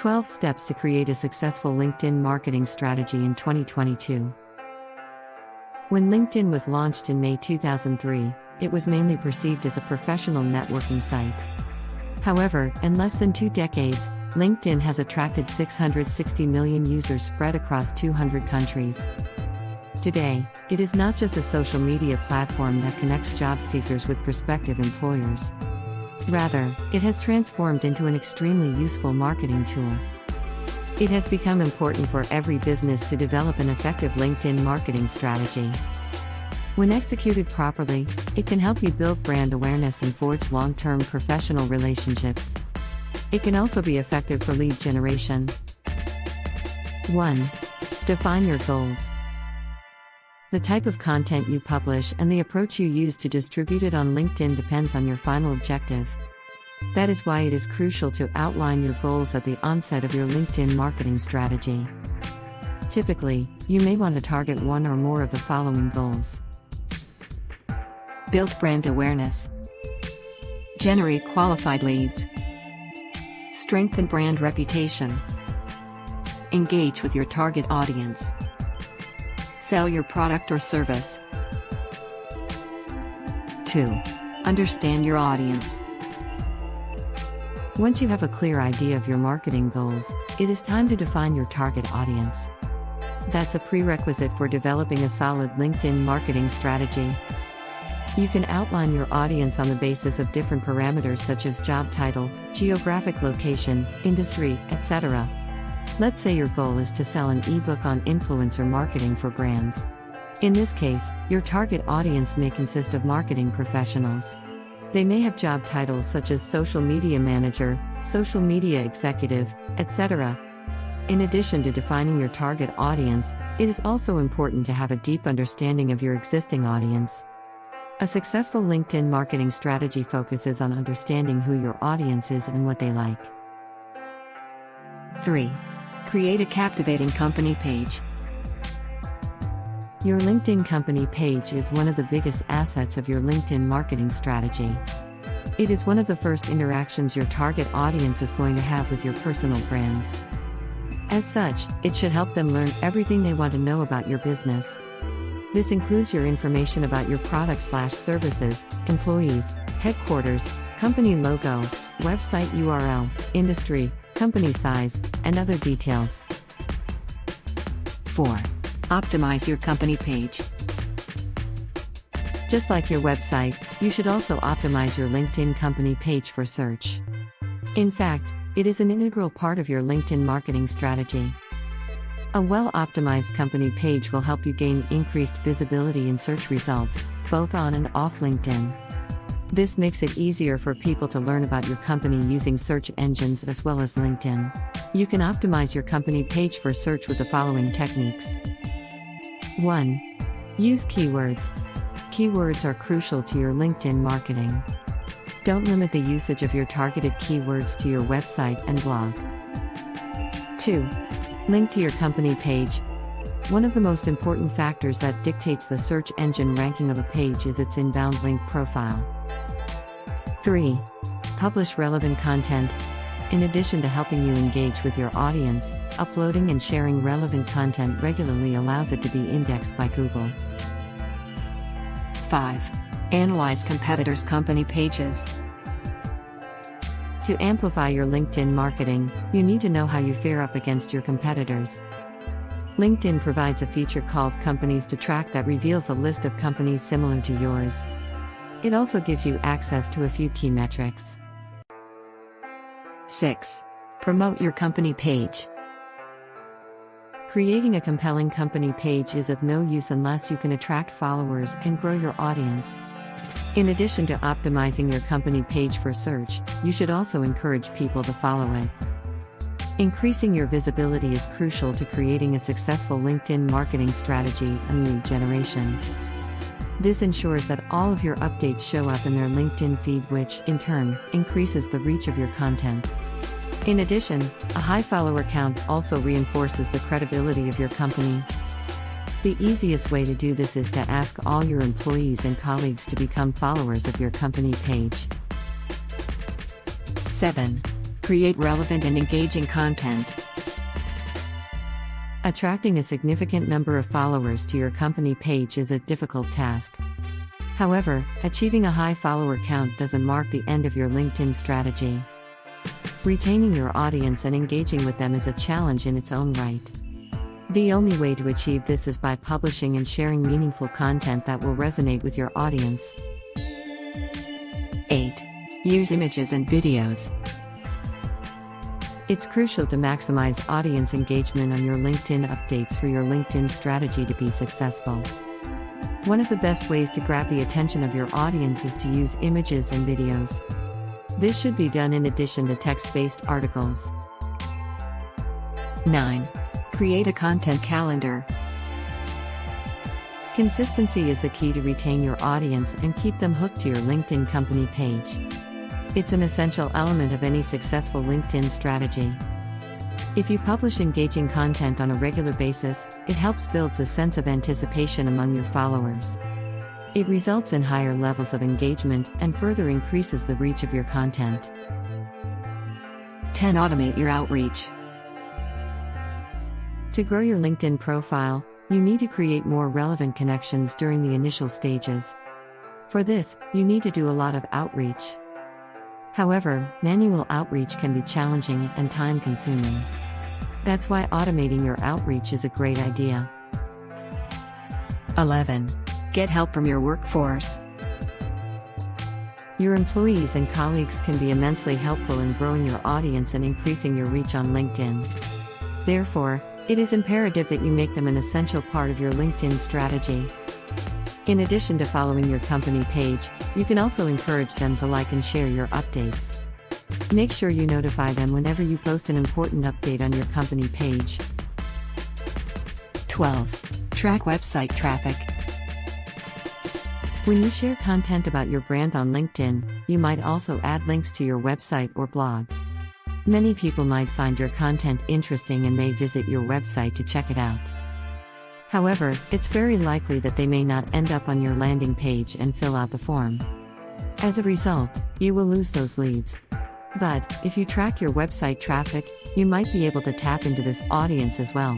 12 Steps to Create a Successful LinkedIn Marketing Strategy in 2022. When LinkedIn was launched in May 2003, it was mainly perceived as a professional networking site. However, in less than 2 decades, LinkedIn has attracted 660 million users spread across 200 countries. Today, it is not just a social media platform that connects job seekers with prospective employers. Rather, it has transformed into an extremely useful marketing tool. It has become important for every business to develop an effective LinkedIn marketing strategy. When executed properly, it can help you build brand awareness and forge long-term professional relationships. It can also be effective for lead generation. 1. Define your goals. The type of content you publish and the approach you use to distribute it on LinkedIn depends on your final objective. That is why it is crucial to outline your goals at the onset of your LinkedIn marketing strategy. Typically, you may want to target one or more of the following goals. Build brand awareness. Generate qualified leads. Strengthen brand reputation. Engage with your target audience. Sell your product or service. 2. Understand your audience. Once you have a clear idea of your marketing goals, it is time to define your target audience. That's a prerequisite for developing a solid LinkedIn marketing strategy. You can outline your audience on the basis of different parameters such as job title, geographic location, industry, etc. Let's say your goal is to sell an ebook on influencer marketing for brands. In this case, your target audience may consist of marketing professionals. They may have job titles such as social media manager, social media executive, etc. In addition to defining your target audience, it is also important to have a deep understanding of your existing audience. A successful LinkedIn marketing strategy focuses on understanding who your audience is and what they like. 3. Create a captivating company page. Your LinkedIn company page is one of the biggest assets of your LinkedIn marketing strategy. It is one of the first interactions your target audience is going to have with your personal brand. As such, it should help them learn everything they want to know about your business. This includes your information about your products/services, employees, headquarters, company logo, website URL, industry, company size, and other details. 4. Optimize your company page. Just like your website, you should also optimize your LinkedIn company page for search. In fact, it is an integral part of your LinkedIn marketing strategy. A well-optimized company page will help you gain increased visibility in search results, both on and off LinkedIn. This makes it easier for people to learn about your company using search engines as well as LinkedIn. You can optimize your company page for search with the following techniques. 1. Use keywords. Keywords are crucial to your LinkedIn marketing. Don't limit the usage of your targeted keywords to your website and blog. 2. Link to your company page. One of the most important factors that dictates the search engine ranking of a page is its inbound link profile. 3. Publish relevant content. In addition to helping you engage with your audience, uploading and sharing relevant content regularly allows it to be indexed by Google. 5. Analyze competitors' company pages. To amplify your LinkedIn marketing, you need to know how you fare up against your competitors. LinkedIn provides a feature called Companies to Track that reveals a list of companies similar to yours. It also gives you access to a few key metrics. 6. Promote your company page. Creating a compelling company page is of no use unless you can attract followers and grow your audience. In addition to optimizing your company page for search, you should also encourage people to follow it. Increasing your visibility is crucial to creating a successful LinkedIn marketing strategy and lead generation. This ensures that all of your updates show up in their LinkedIn feed, which, in turn, increases the reach of your content. In addition, a high follower count also reinforces the credibility of your company. The easiest way to do this is to ask all your employees and colleagues to become followers of your company page. 7. Create relevant and engaging content. Attracting a significant number of followers to your company page is a difficult task. However, achieving a high follower count doesn't mark the end of your LinkedIn strategy. Retaining your audience and engaging with them is a challenge in its own right. The only way to achieve this is by publishing and sharing meaningful content that will resonate with your audience. 8. Use images and videos. It's crucial to maximize audience engagement on your LinkedIn updates for your LinkedIn strategy to be successful. One of the best ways to grab the attention of your audience is to use images and videos. This should be done in addition to text-based articles. 9. Create a content calendar. Consistency is the key to retain your audience and keep them hooked to your LinkedIn company page. It's an essential element of any successful LinkedIn strategy. If you publish engaging content on a regular basis, it helps build a sense of anticipation among your followers. It results in higher levels of engagement and further increases the reach of your content. 10. Automate your outreach. To grow your LinkedIn profile, you need to create more relevant connections during the initial stages. For this, you need to do a lot of outreach. However, manual outreach can be challenging and time-consuming. That's why automating your outreach is a great idea. 11. Get help from your workforce. Your employees and colleagues can be immensely helpful in growing your audience and increasing your reach on LinkedIn. Therefore, it is imperative that you make them an essential part of your LinkedIn strategy. In addition to following your company page, you can also encourage them to like and share your updates. Make sure you notify them whenever you post an important update on your company page. 12. Track website traffic. When you share content about your brand on LinkedIn, you might also add links to your website or blog. Many people might find your content interesting and may visit your website to check it out. However, it's very likely that they may not end up on your landing page and fill out the form. As a result, you will lose those leads. But, if you track your website traffic, you might be able to tap into this audience as well.